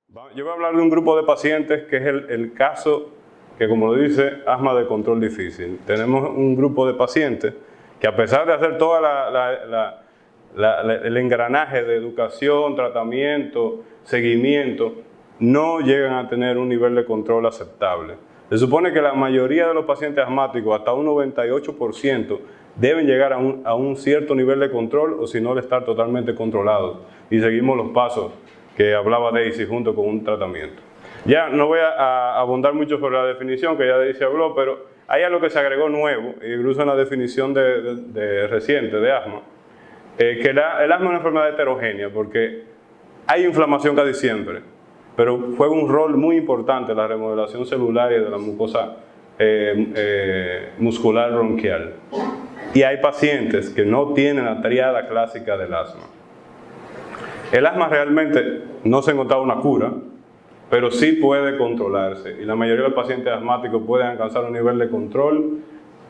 Yo voy a hablar de un grupo de pacientes que es el caso que, como lo dice, asma de control difícil. Tenemos un grupo de pacientes que, a pesar de hacer todo el engranaje de educación, tratamiento, seguimiento, no llegan a tener un nivel de control aceptable. Se supone que la mayoría de los pacientes asmáticos, hasta un 98%, deben llegar a un cierto nivel de control, o si no, de estar totalmente controlados. Y seguimos los pasos que hablaba Daisy junto con un tratamiento. Ya no voy a abundar mucho sobre la definición que ya Daisy habló, pero hay algo que se agregó nuevo, incluso en la definición reciente de asma, que el asma es una enfermedad heterogénea porque hay inflamación casi siempre, pero juega un rol muy importante en la remodelación celular y de la mucosa muscular bronquial. Y hay pacientes que no tienen la triada clásica del asma. El asma realmente no se ha encontrado una cura, pero sí puede controlarse. Y la mayoría de los pacientes asmáticos pueden alcanzar un nivel de control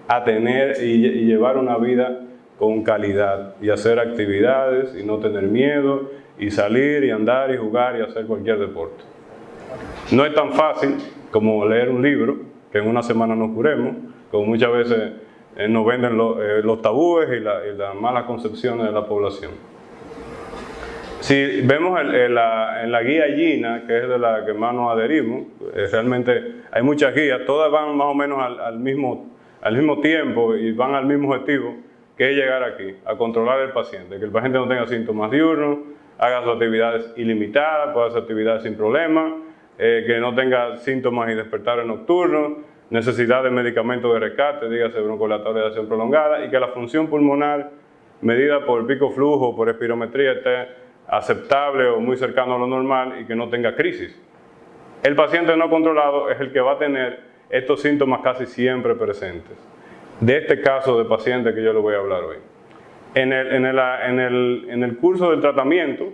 a tener y llevar una vida con calidad y hacer actividades y no tener miedo y salir y andar y jugar y hacer cualquier deporte. No es tan fácil como leer un libro, que en una semana nos curemos, como muchas veces nos venden los tabúes y las malas concepciones de la población. Si vemos en la guía GINA, que es de la que más nos adherimos, realmente hay muchas guías, todas van más o menos al mismo tiempo y van al mismo objetivo, que es llegar aquí, a controlar al paciente, que el paciente no tenga síntomas diurnos, haga sus actividades ilimitadas, pueda hacer actividades sin problema, que no tenga síntomas y despertares nocturnos, necesidad de medicamentos de rescate, dígase broncodilatadores de acción prolongada, y que la función pulmonar medida por pico flujo, por espirometría, esté aceptable o muy cercano a lo normal y que no tenga crisis. El paciente no controlado es el que va a tener estos síntomas casi siempre presentes. De este caso de paciente que yo le voy a hablar hoy. En el curso del tratamiento,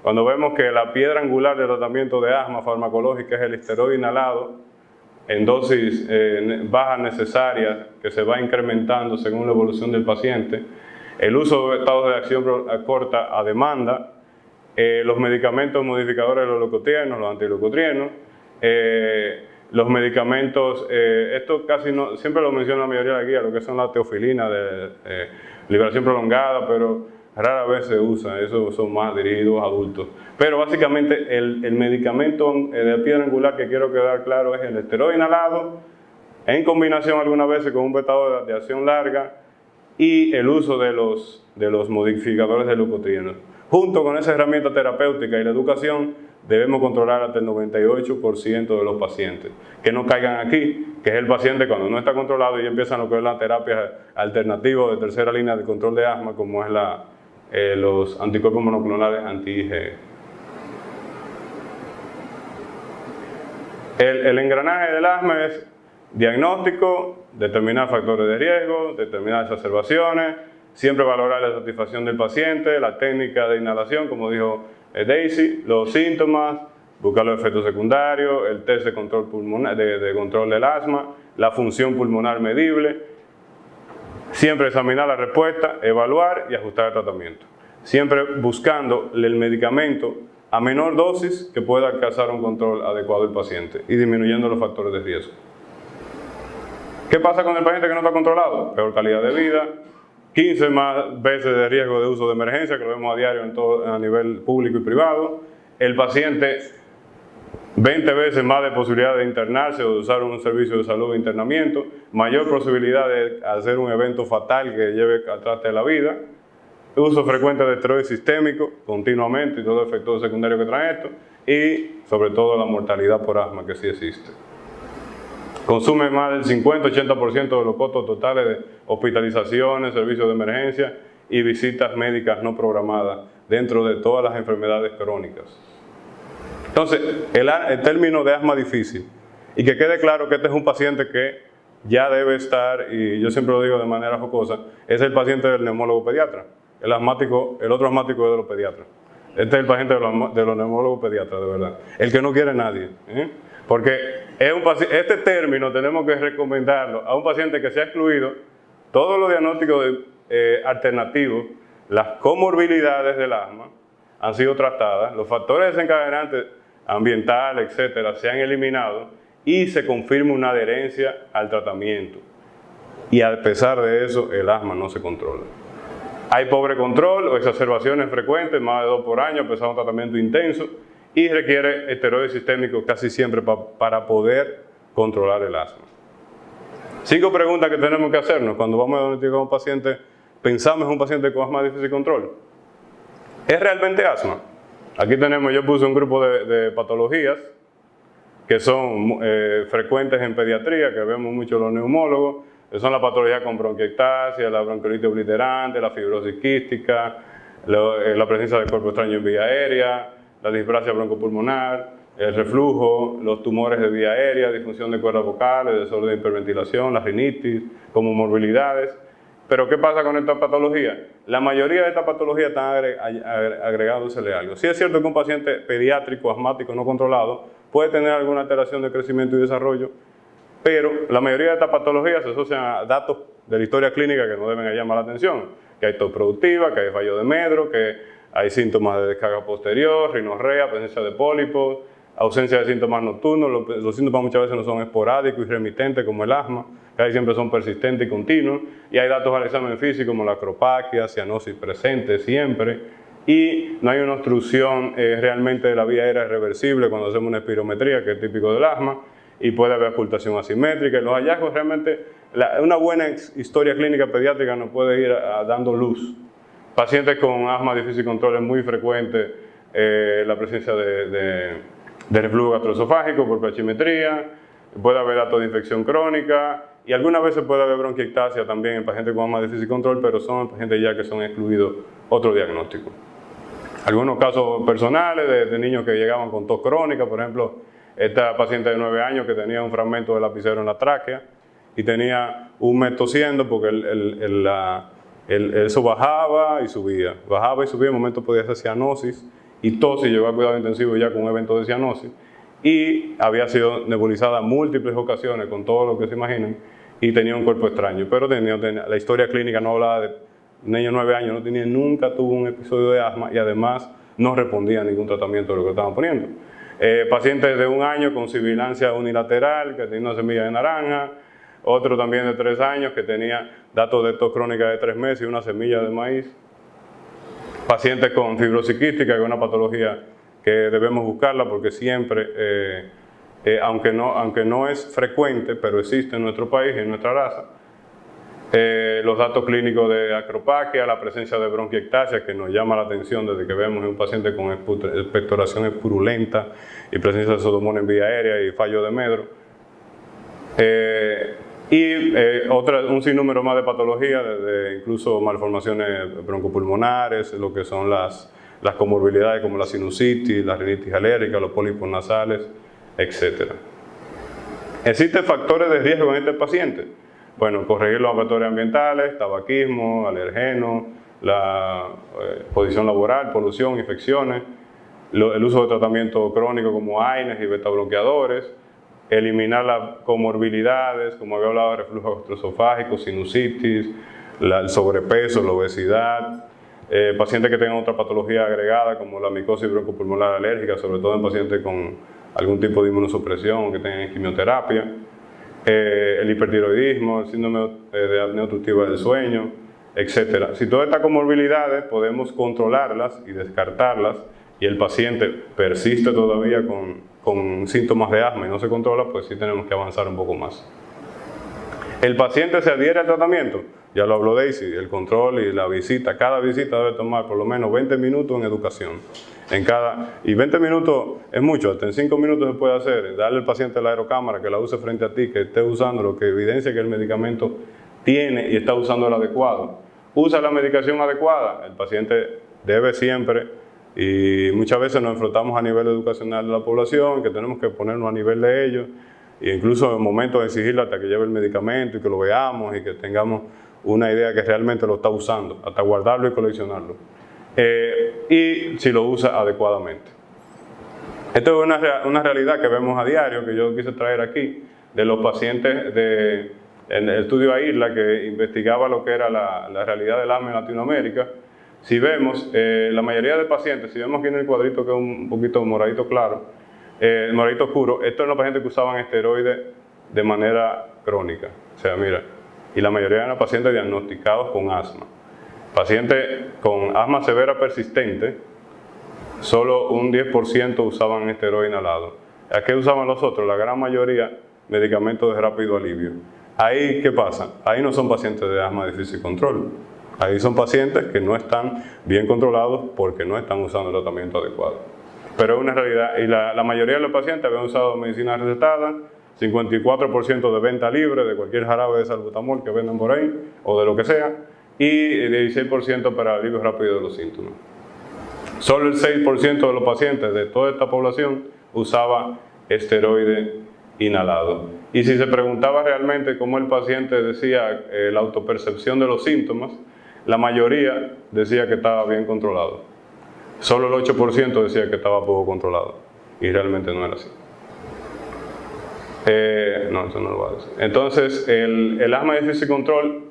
cuando vemos que la piedra angular del tratamiento de asma farmacológica es el esteroide inhalado en dosis bajas necesarias, que se va incrementando según la evolución del paciente, el uso de estados de acción corta a demanda, los medicamentos modificadores de los leucotrienos, los antileucotrienos, los medicamentos, esto casi no, siempre lo menciona la mayoría de la guía, lo que son la teofilina de liberación prolongada, pero rara vez se usa, esos son más dirigidos a adultos. Pero básicamente el medicamento de piedra angular que quiero quedar claro es el esteroide inhalado, en combinación algunas veces con un beta de acción larga, y el uso de los modificadores de leucotrienos. Junto con esa herramienta terapéutica y la educación, debemos controlar hasta el 98% de los pacientes. Que no caigan aquí, que es el paciente cuando no está controlado y empiezan lo que es la terapia alternativa de tercera línea de control de asma, como es los anticuerpos monoclonales anti-IgE. El engranaje del asma es diagnóstico, determinar factores de riesgo, determinar exacerbaciones, siempre valorar la satisfacción del paciente, la técnica de inhalación, como dijo Daisy, los síntomas, buscar los efectos secundarios, el test de control pulmonar, de control del asma, la función pulmonar medible, siempre examinar la respuesta, evaluar y ajustar el tratamiento. Siempre buscando el medicamento a menor dosis que pueda alcanzar un control adecuado del paciente y disminuyendo los factores de riesgo. ¿Qué pasa con el paciente que no está controlado? Peor calidad de vida, 15 más veces de riesgo de uso de emergencia, que lo vemos a diario a nivel público y privado. El paciente 20 veces más de posibilidad de internarse o de usar un servicio de salud de internamiento, mayor posibilidad de hacer un evento fatal que lleve al traste de la vida, uso frecuente de esteroides sistémicos continuamente y todos los efectos secundarios que trae esto, y sobre todo la mortalidad por asma que sí existe. Consume más del 50-80% de los costos totales de hospitalizaciones, servicios de emergencia y visitas médicas no programadas dentro de todas las enfermedades crónicas. Entonces, el término de asma difícil, y que quede claro que este es un paciente que ya debe estar, y yo siempre lo digo de manera jocosa, es el paciente del neumólogo pediatra. El otro asmático es de los pediatras. Este es el paciente de los neumólogos pediatras, de verdad. El que no quiere nadie. Porque este término tenemos que recomendarlo a un paciente que se ha excluido todos los diagnósticos alternativos, las comorbilidades del asma han sido tratadas, los factores desencadenantes ambiental, etcétera, se han eliminado y se confirma una adherencia al tratamiento. Y a pesar de eso, el asma no se controla. Hay pobre control o exacerbaciones frecuentes, más de 2 por año, a pesar de un tratamiento intenso, y requiere esteroides sistémicos casi siempre para poder controlar el asma. 5 preguntas que tenemos que hacernos cuando vamos a diagnosticar a un paciente, pensamos en un paciente con asma de difícil control. ¿Es realmente asma? Aquí tenemos, yo puse un grupo de patologías que son frecuentes en pediatría, que vemos mucho los neumólogos, que son la patología con bronquiectasia, la bronquiolitis obliterante, la fibrosis quística, la presencia de cuerpo extraño en vía aérea, la displasia broncopulmonar, el reflujo, los tumores de vía aérea, disfunción de cuerdas vocales, desorden de hiperventilación, la rinitis, como morbilidades. Pero ¿qué pasa con esta patología? La mayoría de estas patologías están agregándosele algo. Sí es cierto que un paciente pediátrico, asmático, no controlado, puede tener alguna alteración de crecimiento y desarrollo, pero la mayoría de estas patologías se asocian a datos de la historia clínica que no deben llamar la atención. Que hay tos productiva, que hay fallo de medro, que hay síntomas de descarga posterior, rinorrea, presencia de pólipos, ausencia de síntomas nocturnos. Los síntomas muchas veces no son esporádicos y remitentes como el asma, casi siempre son persistentes y continuos. Y hay datos al examen físico como la acropaquia, cianosis presente siempre. Y no hay una obstrucción realmente de la vía aérea reversible cuando hacemos una espirometría, que es típico del asma, y puede haber ocultación asimétrica. Y los hallazgos realmente, una buena historia clínica pediátrica nos puede ir dando luz. Pacientes con asma de difícil control es muy frecuente la presencia de reflujo gastroesofágico por pachymetría, puede haber datos de infección crónica y algunas veces puede haber bronquiectasia también en pacientes con asma de difícil control, pero son pacientes ya que son excluidos otro diagnóstico. Algunos casos personales de niños que llegaban con tos crónica, por ejemplo, esta paciente de 9 años que tenía un fragmento de lapicero en la tráquea y tenía un mes tosiendo porque eso bajaba y subía. Bajaba y subía, en un momento podía ser cianosis y tos y llegó a cuidado intensivo ya con un evento de cianosis. Y había sido nebulizada múltiples ocasiones con todo lo que se imaginen y tenía un cuerpo extraño. Pero la historia clínica no hablaba de un niño de 9 años, nunca tuvo un episodio de asma y además no respondía a ningún tratamiento de lo que estaban poniendo. Pacientes de 1 año con sibilancia unilateral, que tenía una semilla de naranja, otro también de 3 años que tenía datos de tos crónica de 3 meses y una semilla de maíz. Pacientes con fibrosis quística, que es una patología que debemos buscarla porque siempre, aunque no es frecuente, pero existe en nuestro país y en nuestra raza. Los datos clínicos de acropaquia, la presencia de bronquiectasia, que nos llama la atención desde que vemos en un paciente con expectoración purulenta y presencia de pseudomonas en vía aérea y fallo de medro. Un sinnúmero más de patologías, desde incluso malformaciones broncopulmonares, lo que son las comorbilidades como la sinusitis, la rinitis alérgica, los pólipos nasales, etc. ¿Existen factores de riesgo en este paciente? Bueno, corregir los factores ambientales, tabaquismo, alergenos, la posición laboral, polución, infecciones, el uso de tratamiento crónico como AINES y betabloqueadores, eliminar las comorbilidades, como había hablado de reflujo gastroesofágico, sinusitis, el sobrepeso, la obesidad, pacientes que tengan otra patología agregada como la micosis broncopulmonar alérgica, sobre todo en pacientes con algún tipo de inmunosupresión que tengan quimioterapia, el hipertiroidismo, el síndrome de apnea obstructiva del sueño, etc. Si todas estas comorbilidades podemos controlarlas y descartarlas y el paciente persiste todavía con síntomas de asma y no se controla, pues sí tenemos que avanzar un poco más. ¿El paciente se adhiere al tratamiento? Ya lo habló Daisy, el control y la visita. Cada visita debe tomar por lo menos 20 minutos en educación. Y 20 minutos es mucho, hasta en 5 minutos se puede hacer. Darle al paciente la aerocámara, que la use frente a ti, que esté usando lo que evidencia que el medicamento tiene y está usando el adecuado. Usa la medicación adecuada. El paciente debe siempre, y muchas veces nos enfrentamos a nivel educacional de la población, que tenemos que ponernos a nivel de ellos, e incluso en momentos de exigirle hasta que lleve el medicamento y que lo veamos y que tengamos una idea que realmente lo está usando, hasta guardarlo y coleccionarlo. Y si lo usa adecuadamente. Esto es una realidad que vemos a diario, que yo quise traer aquí, de los pacientes en el estudio AIRLA, que investigaba lo que era la realidad del asma en Latinoamérica. Si vemos, la mayoría de pacientes, si vemos aquí en el cuadrito que es un poquito moradito claro, moradito oscuro, esto es los pacientes que usaban esteroides de manera crónica. O sea, mira, y la mayoría eran pacientes diagnosticados con asma. Pacientes con asma severa persistente, solo un 10% usaban esteroide inhalado. ¿A qué usaban los otros? La gran mayoría, medicamentos de rápido alivio. Ahí, ¿qué pasa? Ahí no son pacientes de asma de difícil control. Ahí son pacientes que no están bien controlados porque no están usando el tratamiento adecuado. Pero es una realidad, y la mayoría de los pacientes habían usado medicina recetada, 54% de venta libre de cualquier jarabe de salbutamol que vendan por ahí, o de lo que sea, y 16% para alivio rápido de los síntomas. Solo el 6% de los pacientes de toda esta población usaba esteroide inhalado. Y si se preguntaba realmente cómo el paciente decía la autopercepción de los síntomas, la mayoría decía que estaba bien controlado. Solo el 8% decía que estaba poco controlado. Y realmente no era así. No, eso no lo voy a decir. Entonces, el asma de difícil control,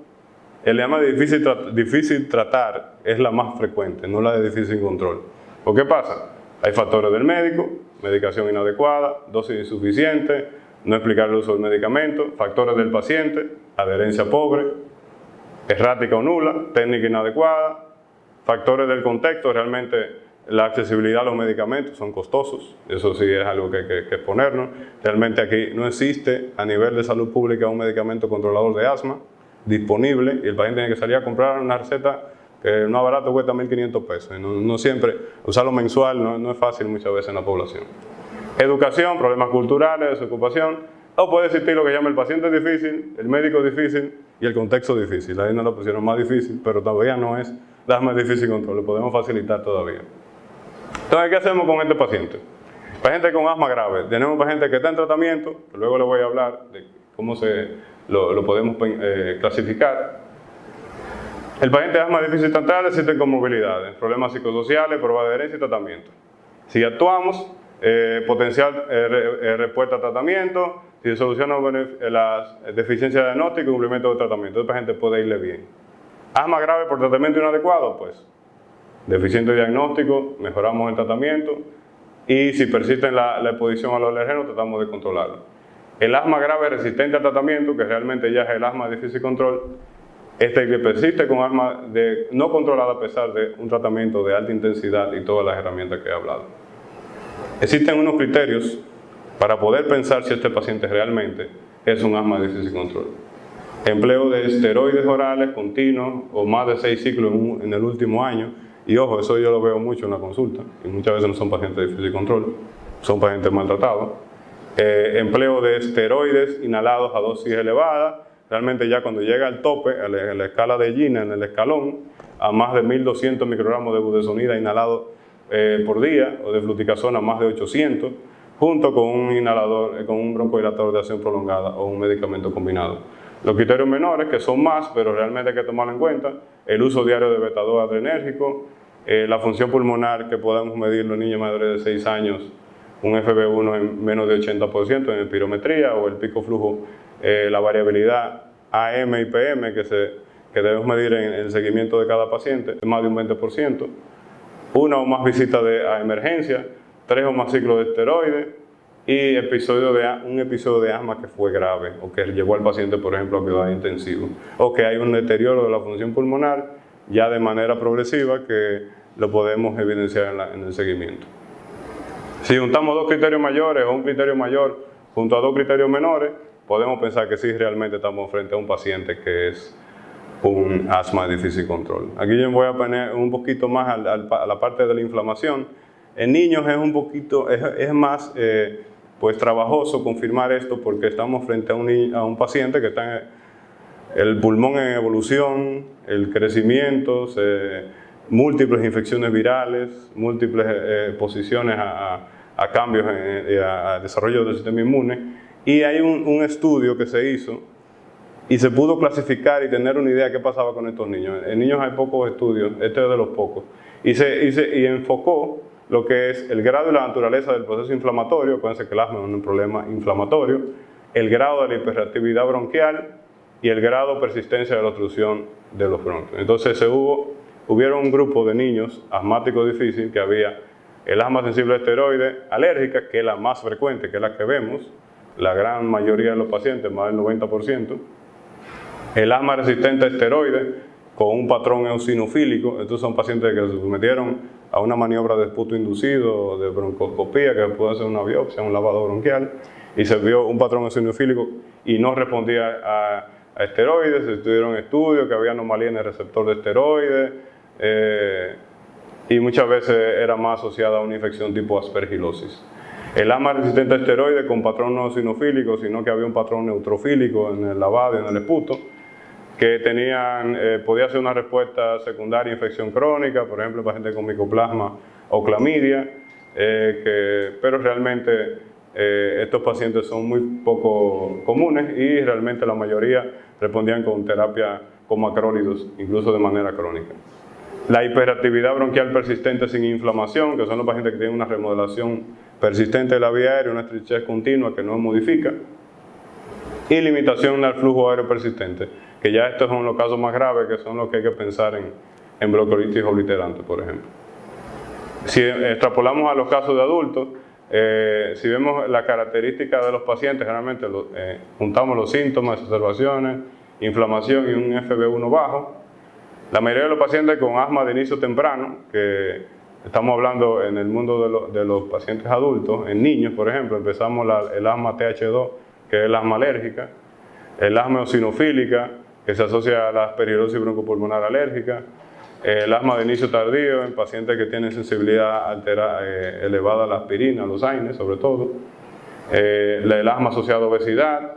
el asma de difícil tratar es la más frecuente, no la de difícil control. ¿Por qué pasa? Hay factores del médico, medicación inadecuada, dosis insuficiente, no explicar el uso del medicamento, factores del paciente, adherencia pobre, errática o nula, técnica inadecuada, factores del contexto, realmente la accesibilidad a los medicamentos son costosos, eso sí es algo que hay que exponernos. Realmente aquí no existe a nivel de salud pública un medicamento controlador de asma disponible y el paciente tiene que salir a comprar una receta que no barato cuesta 1.500 pesos. Y no siempre, usarlo mensual no es fácil muchas veces en la población. Educación, problemas culturales, desocupación, o puede existir lo que llama el paciente difícil, el médico difícil y el contexto difícil. Ahí no lo pusieron más difícil, pero todavía no es la asma de difícil control, lo podemos facilitar todavía. Entonces, ¿qué hacemos con este paciente? Paciente con asma grave. Tenemos paciente que está en tratamiento, que luego le voy a hablar de cómo lo podemos clasificar. El paciente de asma difícil tratar existen comorbilidades, problemas psicosociales, prueba de adherencia y tratamiento. Si actuamos, potencial respuesta a tratamiento, si se solucionan las deficiencias diagnósticas y cumplimiento del tratamiento, el paciente puede irle bien. Asma grave por tratamiento inadecuado, pues deficiente diagnóstico, mejoramos el tratamiento y si persiste la exposición a los alergenos, tratamos de controlarlo. El asma grave resistente al tratamiento, que realmente ya es el asma de difícil control, que persiste con asma no controlada a pesar de un tratamiento de alta intensidad y todas las herramientas que he hablado. Existen unos criterios para poder pensar si este paciente realmente es un asma de difícil control. Empleo de esteroides orales continuos o más de 6 ciclos en el último año. Y ojo, eso yo lo veo mucho en la consulta, y muchas veces no son pacientes de difícil control, son pacientes maltratados. Empleo de esteroides inhalados a dosis elevadas, realmente ya cuando llega al tope, a la escala de Gina, en el escalón, a más de 1.200 microgramos de budesonida inhalado por día, o de fluticasona más de 800, junto con un inhalador, con un broncodilatador de acción prolongada o un medicamento combinado. Los criterios menores, que son más, pero realmente hay que tomarlo en cuenta, el uso diario de beta-2 adrenérgico, la función pulmonar que podemos medir en los niños mayores de 6 años, un FB1 en menos de 80% en espirometría, o el pico flujo, la variabilidad AM y PM que debemos medir en el seguimiento de cada paciente, más de un 20%, una o más visitas a emergencia, 3 o más ciclos de esteroides, y un episodio de asma que fue grave o que llevó al paciente, por ejemplo, a cuidado intensivo, o que hay un deterioro de la función pulmonar ya de manera progresiva que lo podemos evidenciar en el seguimiento. Si juntamos 2 criterios mayores o un criterio mayor junto a 2 criterios menores, podemos pensar que sí, realmente estamos frente a un paciente que es un asma de difícil control. Aquí yo voy a poner un poquito más a la parte de la inflamación. En niños es más pues trabajoso confirmar esto porque estamos frente a un paciente que está el pulmón en evolución, el crecimiento, múltiples infecciones virales, múltiples exposiciones a cambios, a desarrollo del sistema inmune. Y hay un estudio que se hizo y se pudo clasificar y tener una idea de qué pasaba con estos niños. En niños hay pocos estudios, este es de los pocos. Y enfocó lo que es el grado y la naturaleza del proceso inflamatorio. Acuérdense que el asma es un problema inflamatorio, el grado de la hiperreactividad bronquial y el grado de persistencia de la obstrucción de los bronquios. Entonces hubieron un grupo de niños asmáticos difíciles que había el asma sensible a esteroides alérgica, que es la más frecuente, que es la que vemos, la gran mayoría de los pacientes, más del 90%, el asma resistente a esteroides con un patrón eosinofílico. Estos son pacientes que se sometieron a una maniobra de esputo inducido, de broncoscopía, que puede ser una biopsia, un lavado bronquial, y se vio un patrón eosinofílico y no respondía a esteroides. Se tuvieron estudios que había anomalía en el receptor de esteroides, y muchas veces era más asociada a una infección tipo aspergilosis. El asma resistente a esteroides con patrón no eosinofílico, sino que había un patrón neutrofílico en el lavado y en el esputo, que podía ser una respuesta secundaria a infección crónica, por ejemplo, pacientes con micoplasma o clamidia, pero realmente estos pacientes son muy poco comunes y realmente la mayoría respondían con terapia con macrólidos, incluso de manera crónica. La hiperactividad bronquial persistente sin inflamación, que son los pacientes que tienen una remodelación persistente de la vía aérea, una estrechez continua que no modifica, y limitación al flujo aéreo persistente, que ya estos son los casos más graves, que son los que hay que pensar en bronquiolitis obliterante, por ejemplo. Si extrapolamos a los casos de adultos, si vemos las características de los pacientes, generalmente juntamos los síntomas, exacerbaciones, inflamación y un FB1 bajo. La mayoría de los pacientes con asma de inicio temprano, que estamos hablando en el mundo de los pacientes adultos, en niños, por ejemplo, empezamos el asma TH2, que es el asma alérgica, el asma eosinofílica, que se asocia a la aspergilosis broncopulmonar alérgica, el asma de inicio tardío en pacientes que tienen sensibilidad elevada a la aspirina, a los AINES sobre todo, el asma asociado a obesidad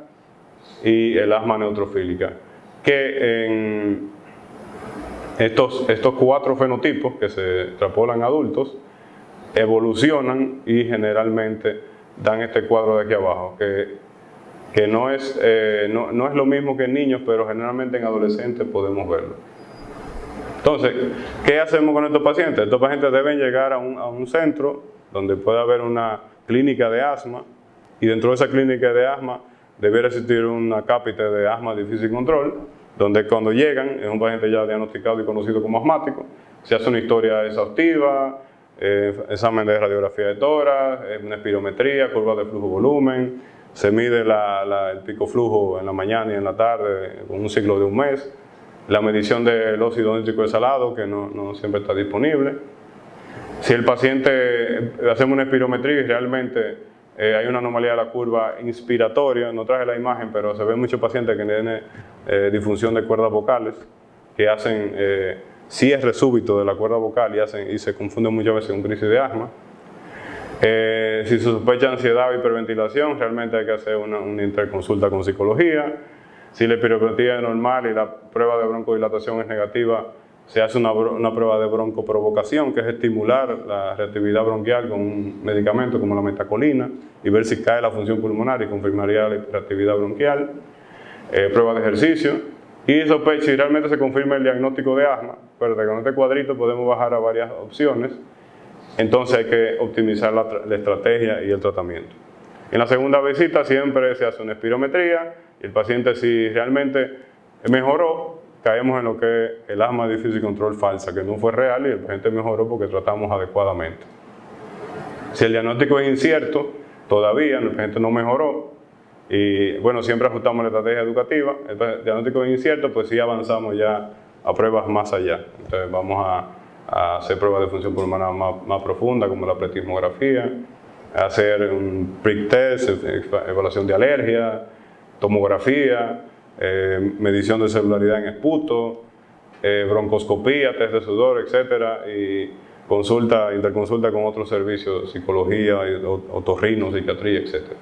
y el asma neutrofílica, que en estos 4 fenotipos que se extrapolan en adultos evolucionan y generalmente dan este cuadro de aquí abajo, que no es lo mismo que en niños, pero generalmente en adolescentes podemos verlo. Entonces, ¿qué hacemos con estos pacientes? Estos pacientes deben llegar a un centro donde pueda haber una clínica de asma, y dentro de esa clínica de asma debiera existir una cápite de asma de difícil control, donde cuando llegan, es un paciente ya diagnosticado y conocido como asmático, se hace una historia exhaustiva, examen de radiografía de tórax, una espirometría, curva de flujo-volumen, se mide el pico flujo en la mañana y en la tarde con un ciclo de un mes, la medición del óxido nítrico desalado, que no siempre está disponible. Si el paciente, hacemos una espirometría y realmente hay una anomalía de la curva inspiratoria, no traje la imagen, pero se ven muchos pacientes que tienen disfunción de cuerdas vocales, que hacen cierre súbito de la cuerda vocal y se confunden muchas veces con crisis de asma. Si se sospecha ansiedad o hiperventilación, realmente hay que hacer una interconsulta con psicología. Si la espirometría es normal y la prueba de broncodilatación es negativa, se hace una prueba de broncoprovocación, que es estimular la reactividad bronquial con un medicamento como la metacolina y ver si cae la función pulmonar y confirmaría la hiperactividad bronquial. Prueba de ejercicio. Y si realmente se confirma el diagnóstico de asma, pero con este cuadrito podemos bajar a varias opciones. Entonces hay que optimizar la estrategia y el tratamiento. En la segunda visita siempre se hace una espirometría y el paciente, si realmente mejoró, caemos en lo que es el asma de difícil control falsa, que no fue real y el paciente mejoró porque tratamos adecuadamente. Si el diagnóstico es incierto, todavía el paciente no mejoró, y bueno, siempre ajustamos la estrategia educativa. El diagnóstico es incierto, pues sí avanzamos ya a pruebas más allá. Entonces vamos a hacer pruebas de función pulmonar más profundas, como la pletismografía, hacer un prick test, evaluación de alergia, tomografía, medición de celularidad en esputo, broncoscopía, test de sudor, etcétera, y interconsulta con otros servicios, psicología, otorrino, psiquiatría, etcétera.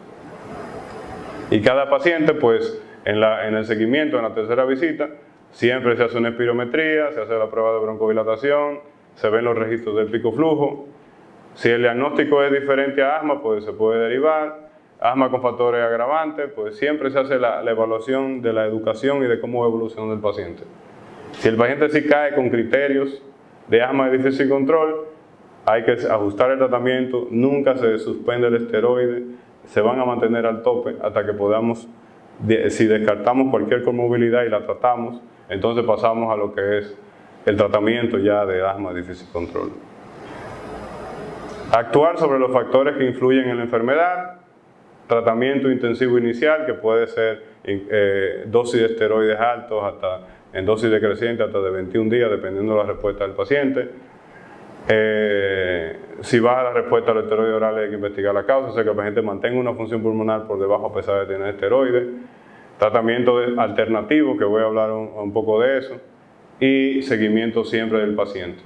Y cada paciente, pues, en el seguimiento, en la tercera visita, siempre se hace una espirometría, se hace la prueba de broncodilatación, se ven los registros del pico flujo. Si el diagnóstico es diferente a asma, pues se puede derivar. Asma con factores agravantes, pues siempre se hace la evaluación de la educación y de cómo evoluciona el paciente. Si el paciente sí cae con criterios de asma de difícil control, hay que ajustar el tratamiento, nunca se suspende el esteroide, se van a mantener al tope hasta que podamos, si descartamos cualquier comorbilidad y la tratamos, entonces pasamos a lo que es el tratamiento ya de asma de difícil control. Actuar sobre los factores que influyen en la enfermedad. Tratamiento intensivo inicial, que puede ser dosis de esteroides altos hasta en dosis decreciente hasta de 21 días, dependiendo de la respuesta del paciente. Si baja la respuesta a los esteroides orales, hay que investigar la causa, o sea que el paciente mantenga una función pulmonar por debajo a pesar de tener esteroides. Tratamiento alternativo, que voy a hablar un poco de eso, y seguimiento siempre del paciente.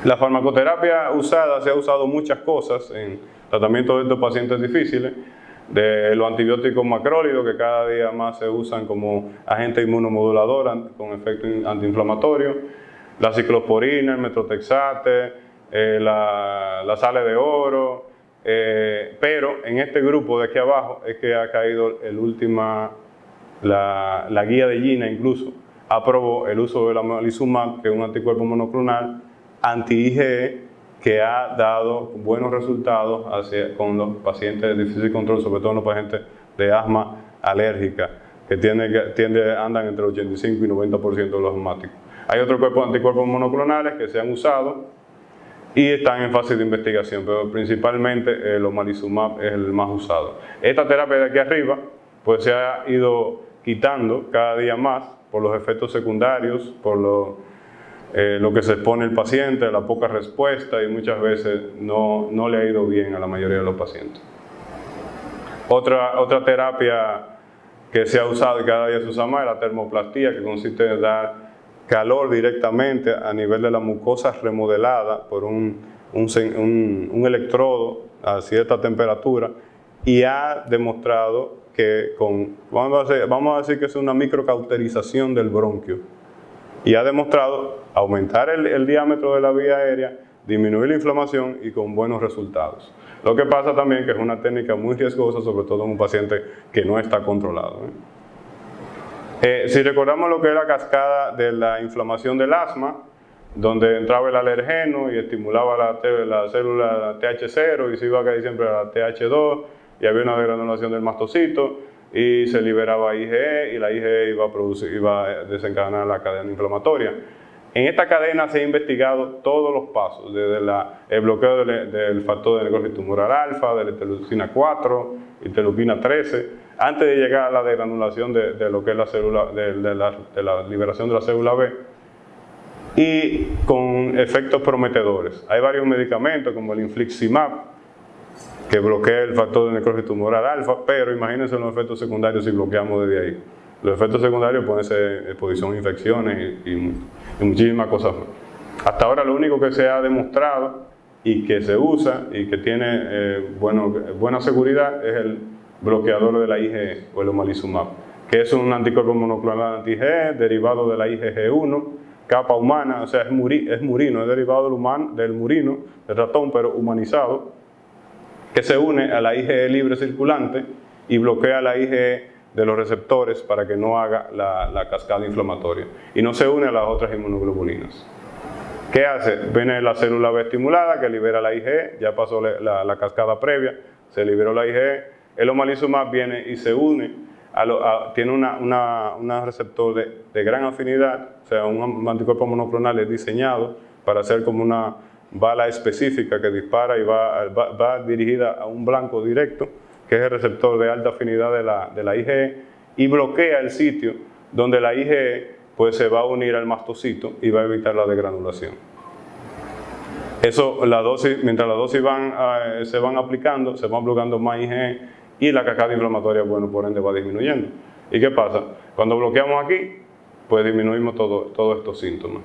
La farmacoterapia usada, se ha usado muchas cosas en tratamiento de estos pacientes difíciles, de los antibióticos macrólidos, que cada día más se usan como agente inmunomodulador con efecto antiinflamatorio, la ciclosporina, el metotrexate, la sales de oro, pero en este grupo de aquí abajo es que ha caído la guía de GINA incluso aprobó el uso del omalizumab, que es un anticuerpo monoclonal anti-IgE, que ha dado buenos resultados con los pacientes de difícil control, sobre todo los pacientes de asma alérgica, que andan entre el 85 y 90% de los asmáticos. Hay otros anticuerpos monoclonales que se han usado y están en fase de investigación, pero principalmente el omalizumab es el más usado. Esta terapia de aquí arriba pues se ha ido quitando cada día más por los efectos secundarios, por lo que se expone el paciente, la poca respuesta, y muchas veces no le ha ido bien a la mayoría de los pacientes. Otra terapia que se ha usado y cada día se usa más es la termoplastía, que consiste en dar calor directamente a nivel de la mucosa remodelada por un electrodo a cierta temperatura, y ha demostrado que vamos a decir que es una microcauterización del bronquio, y ha demostrado aumentar el diámetro de la vía aérea, disminuir la inflamación y con buenos resultados. Lo que pasa también que es una técnica muy riesgosa, sobre todo en un paciente que no está controlado. Si recordamos lo que es la cascada de la inflamación del asma, donde entraba el alergeno y estimulaba la célula TH0 y se iba a caer siempre a la TH2, y había una degranulación del mastocito y se liberaba IgE, y la IgE iba a desencadenar la cadena inflamatoria. En esta cadena se ha investigado todos los pasos, desde el bloqueo del factor de necrosis tumoral alfa, de la interleucina 4, interleucina 13, antes de llegar a la degranulación de lo que es la célula, de la liberación de la célula B, y con efectos prometedores. Hay varios medicamentos como el infliximab, que bloquea el factor de necrosis tumoral alfa, pero imagínense los efectos secundarios si bloqueamos desde ahí. Los efectos secundarios pueden ser exposición a infecciones y muchísimas cosas más. Hasta ahora lo único que se ha demostrado y que se usa y que tiene buena seguridad es el bloqueador de la IgE, o el omalizumab, que es un anticuerpo monoclonal anti-IgE derivado de la IgG1, capa humana, o sea, es murino, es derivado del murino, del ratón, pero humanizado, que se une a la IgE libre circulante y bloquea la IgE de los receptores para que no haga la cascada inflamatoria, y no se une a las otras inmunoglobulinas. ¿Qué hace? Viene la célula B estimulada que libera la IgE, ya pasó la cascada previa, se liberó la IgE, el omalizumab viene y se une, tiene un receptor de gran afinidad, o sea, un anticuerpo monoclonal es diseñado para hacer como una bala específica que dispara y va dirigida a un blanco directo, que es el receptor de alta afinidad de la IgE, y bloquea el sitio donde la IgE pues se va a unir al mastocito y va a evitar la degranulación. Eso, mientras las dosis se van aplicando, se van bloqueando más IgE y la cascada inflamatoria, bueno, por ende va disminuyendo. ¿Y qué pasa? Cuando bloqueamos aquí, pues disminuimos todos estos síntomas.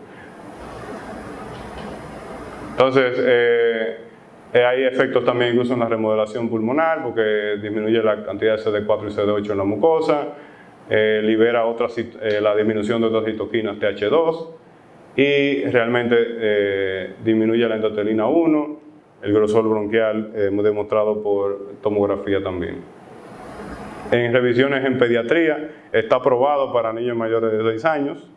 Entonces, hay efectos también incluso en la remodelación pulmonar, porque disminuye la cantidad de CD4 y CD8 en la mucosa, libera la disminución de otras citoquinas TH2, y realmente disminuye la endotelina 1, el grosor bronquial demostrado por tomografía también. En revisiones en pediatría está aprobado para niños mayores de 6 años,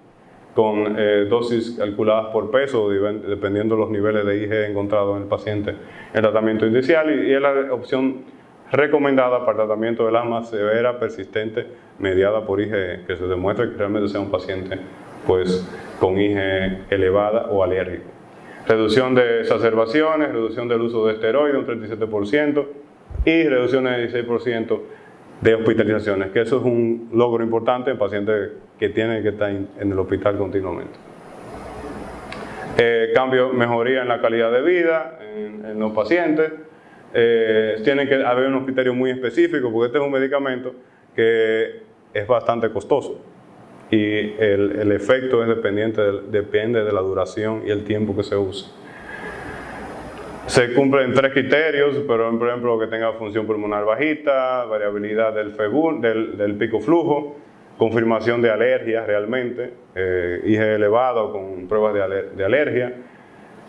con dosis calculadas por peso, dependiendo de los niveles de IgE encontrados en el paciente en el tratamiento inicial, y es la opción recomendada para el tratamiento del asma severa persistente mediada por IgE, que se demuestre que realmente sea un paciente pues con IgE elevada o alérgico. reducción de exacerbaciones, reducción del uso de esteroides un 37% y reducción del 16% de hospitalizaciones, que eso es un logro importante en pacientes que tienen que estar en el hospital continuamente. Mejoría en la calidad de vida en los pacientes. Tienen que haber unos criterios muy específicos porque este es un medicamento que es bastante costoso y el efecto es depende de la duración y el tiempo que se use. Se cumplen 3 criterios, pero por ejemplo que tenga función pulmonar bajita, variabilidad del pico flujo, confirmación de alergia realmente, IG elevado con pruebas de alergia,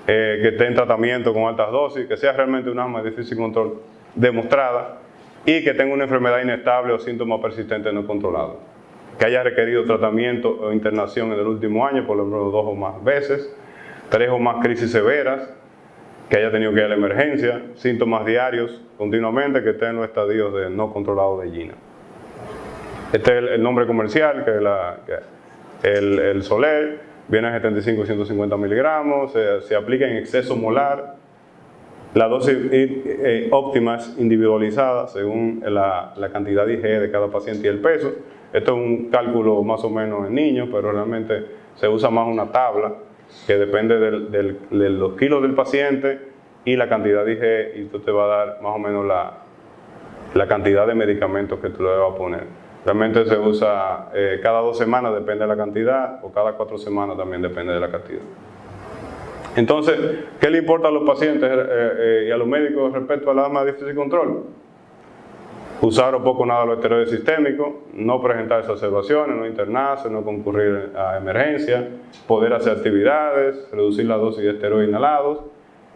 que esté en tratamiento con altas dosis, que sea realmente un asma de difícil control demostrada y que tenga una enfermedad inestable o síntomas persistentes no controlados, que haya requerido tratamiento o internación en el último año, por lo menos 2 o más veces, 3 o más crisis severas, que haya tenido que ir a la emergencia, síntomas diarios continuamente, que esté en los estadios de no controlado de GINA. Este es el nombre comercial, que es el Xolair, viene a 75 y 150 miligramos, se aplica en exceso molar. La dosis óptima es individualizada según la cantidad de IG de cada paciente y el peso. Esto es un cálculo más o menos en niños, pero realmente se usa más una tabla que depende de los kilos del paciente y la cantidad de IG, y esto te va a dar más o menos la cantidad de medicamentos que tú le vas a poner. Realmente se usa cada 2 semanas, depende de la cantidad, o cada 4 semanas también depende de la cantidad. Entonces, ¿qué le importa a los pacientes y a los médicos respecto al asma de difícil control? Usar o poco nada los esteroides sistémicos, no presentar exacerbaciones, no internarse, no concurrir a emergencias, poder hacer actividades, reducir la dosis de esteroides inhalados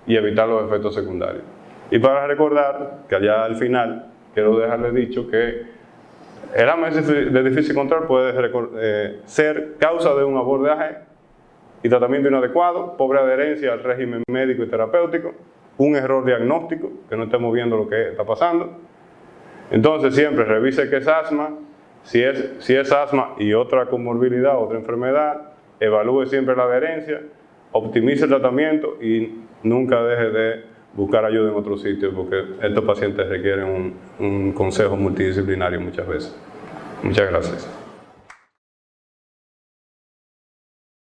y evitar los efectos secundarios. Y para recordar que allá al final quiero dejarles dicho que el asma de difícil control puede ser causa de un abordaje y tratamiento inadecuado, pobre adherencia al régimen médico y terapéutico, un error diagnóstico, que no estemos viendo lo que está pasando. Entonces siempre revise qué es asma, si es asma y otra comorbilidad, otra enfermedad, evalúe siempre la adherencia, optimice el tratamiento y nunca deje de buscar ayuda en otros sitios, porque estos pacientes requieren un consejo multidisciplinario muchas veces. Muchas gracias.